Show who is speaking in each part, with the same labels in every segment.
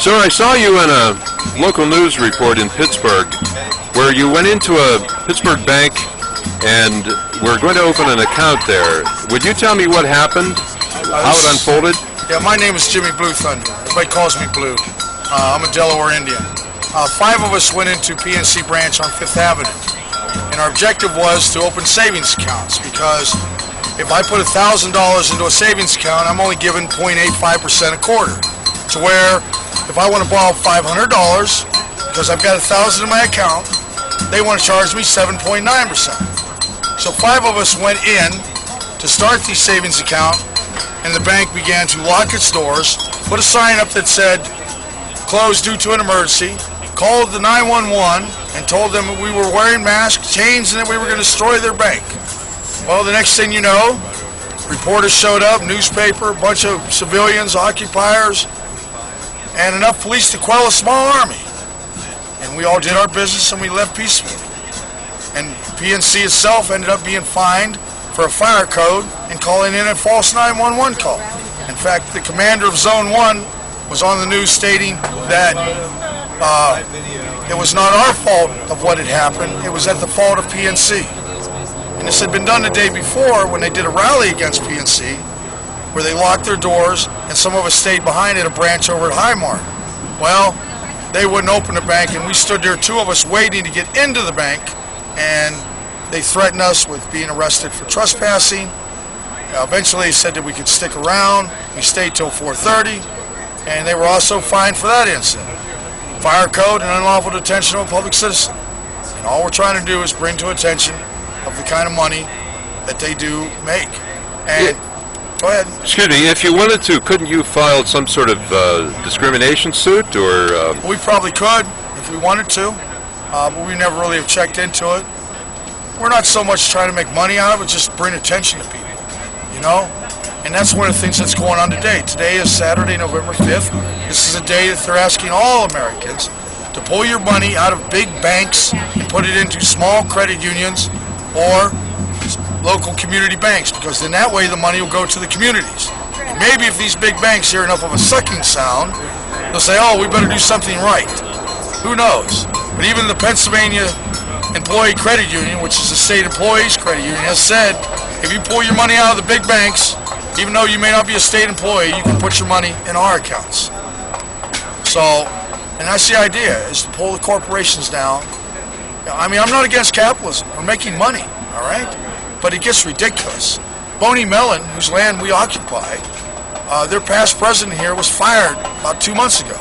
Speaker 1: Sir, I saw you in a local news report in Pittsburgh where you went into a Pittsburgh bank and were going to open an account there. Would you tell me what happened, how it unfolded?
Speaker 2: Yeah, my name is Jimmy Blue Thunder. Everybody calls me Blue. I'm a Delaware Indian. 5 of us went into PNC branch on 5th Avenue. And our objective was to open savings accounts, because if I put $1,000 into a savings account, I'm only given 0.85% a quarter. To where if I want to borrow $500 because I've got $1,000 in my account, they want to charge me 7.9%. So 5 of us went in to start the savings account, and the bank began to lock its doors, put a sign up that said, "Closed due to an emergency," called the 911 and told them that we were wearing masks, chains, and that we were going to destroy their bank. Well, the next thing you know, reporters showed up, newspaper, a bunch of civilians, occupiers, and enough police to quell a small army. And we all did our business and we left peacefully. And PNC itself ended up being fined for a fire code and calling in a false 911 call. In fact, the commander of Zone 1 was on the news stating that it was not our fault of what had happened, it was at the fault of PNC. And this had been done the day before when they did a rally against PNC, where they locked their doors and some of us stayed behind at a branch over at Highmark. Well, they wouldn't open the bank, and we stood there, 2 of us, waiting to get into the bank, and they threatened us with being arrested for trespassing. Eventually they said that we could stick around. We stayed till 4:30, and they were also fined for that incident. Fire code and unlawful detention of a public citizen. And all we're trying to do is bring to attention of the kind of money that they do make. And go ahead.
Speaker 1: Excuse me, if you wanted to, couldn't you file some sort of discrimination suit, or?
Speaker 2: We probably could if we wanted to, but we never really have checked into it. We're not so much trying to make money out of it, just bring attention to people, you know? And that's one of the things that's going on today. Today is Saturday, November 5th. This is a day that they're asking all Americans to pull your money out of big banks and put it into small credit unions or local community banks, because in that way the money will go to the communities. And maybe if these big banks hear enough of a sucking sound, they'll say, oh, we better do something right. Who knows? But even the Pennsylvania Employee Credit Union, which is the state employees credit union, has said if you pull your money out of the big banks, even though you may not be a state employee, you can put your money in our accounts. So, and that's the idea, is to pull the corporations down. I mean, I'm not against capitalism. We're making money, all right? But it gets ridiculous. Boney Mellon, whose land we occupy, their past president here was fired about 2 months ago.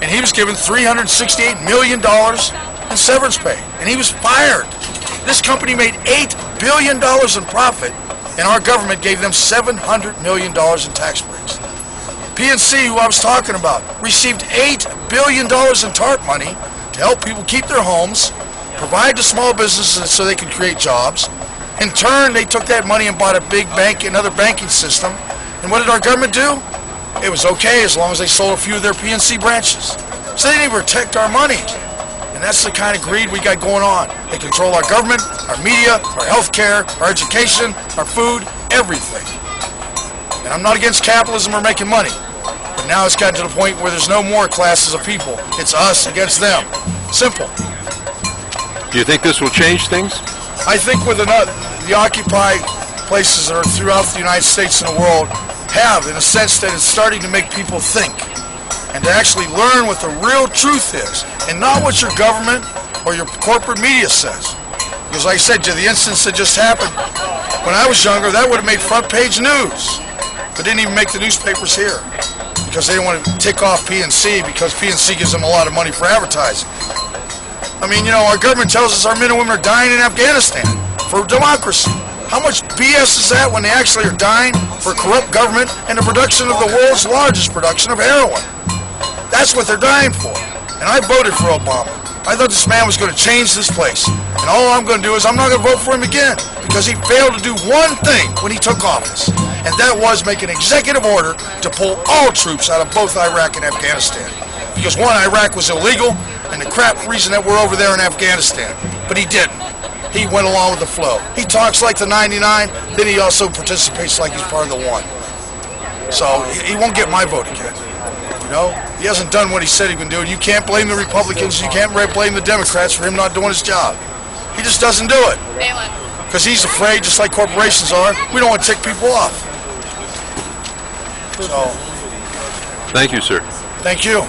Speaker 2: And he was given $368 million in severance pay. And he was fired. This company made $8 billion in profit, and our government gave them $700 million in tax breaks. PNC, who I was talking about, received $8 billion in TARP money to help people keep their homes, provide to small businesses so they could create jobs. In turn, they took that money and bought a big bank, another banking system. And what did our government do? It was okay as long as they sold a few of their PNC branches. So they didn't even protect our money. And that's the kind of greed we got going on. They control our government, our media, our health care, our education, our food, everything. And I'm not against capitalism or making money. But now it's gotten to the point where there's no more classes of people. It's us against them. Simple.
Speaker 1: Do you think this will change things?
Speaker 2: I think with the occupied places that are throughout the United States and the world have, in a sense that it's starting to make people think and to actually learn what the real truth is, and not what your government or your corporate media says. Because like I said, the instance that just happened when I was younger, that would have made front page news, but didn't even make the newspapers here because they didn't want to tick off PNC, because PNC gives them a lot of money for advertising. I mean, you know, our government tells us our men and women are dying in Afghanistan for democracy. How much BS is that when they actually are dying for a corrupt government and the production of the world's largest production of heroin? That's what they're dying for. And I voted for Obama. I thought this man was going to change this place. And all I'm going to do is I'm not going to vote for him again, because he failed to do one thing when he took office. And that was make an executive order to pull all troops out of both Iraq and Afghanistan. Because one, Iraq was illegal, and the crap reason that we're over there in Afghanistan. But he didn't. He went along with the flow. He talks like the 99, then he also participates like he's part of the 1. So he won't get my vote again, you know? He hasn't done what he said he would do, and you can't blame the Republicans, you can't blame the Democrats for him not doing his job. He just doesn't do it. Because he's afraid, just like corporations are, we don't want to tick people off. So,
Speaker 1: thank you, sir.
Speaker 2: Thank you.